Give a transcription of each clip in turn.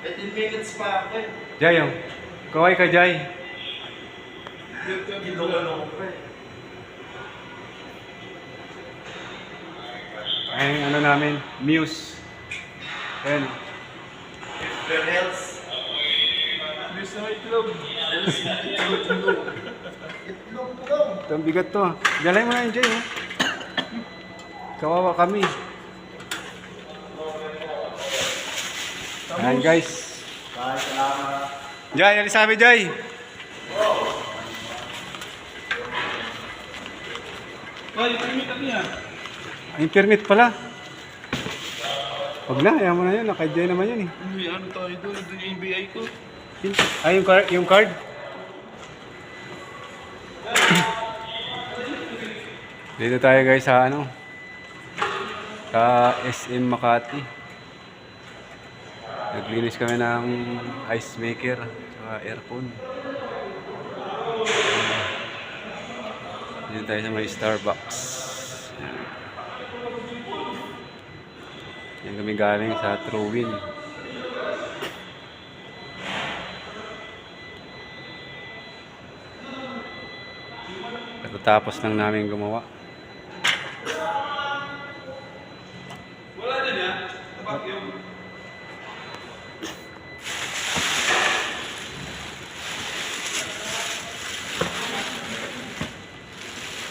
15 minutes pa ako eh. Jay, oh. Kaway ka, Jay. Ginulong ko eh. Ay, ano namin, Muse. Ayan. Fair health. Muse na itlog. Itlog po daw. Ito ang bigat to. Dalay mo na yun, Jay. Oh. Kawawa kami. Ayan, guys. Bye, salamat. Jay, alis sabi, Jay. Ay, permit ako yan. Ang permit pala. Huwag na, ayaw mo na yun. Naka-Jay naman yun eh. Uy, ano tayo doon? Ito yung BI ko. Ay, yung card? Dito tayo guys sa ano? Sa SM Makati. Naglinis kami ng ice maker at aircon. Dito tayo sa may Starbucks. Yan kami galing sa Trowin. Tapos lang namin gumawa. Wala din yan. Tabak yung...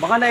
Baka na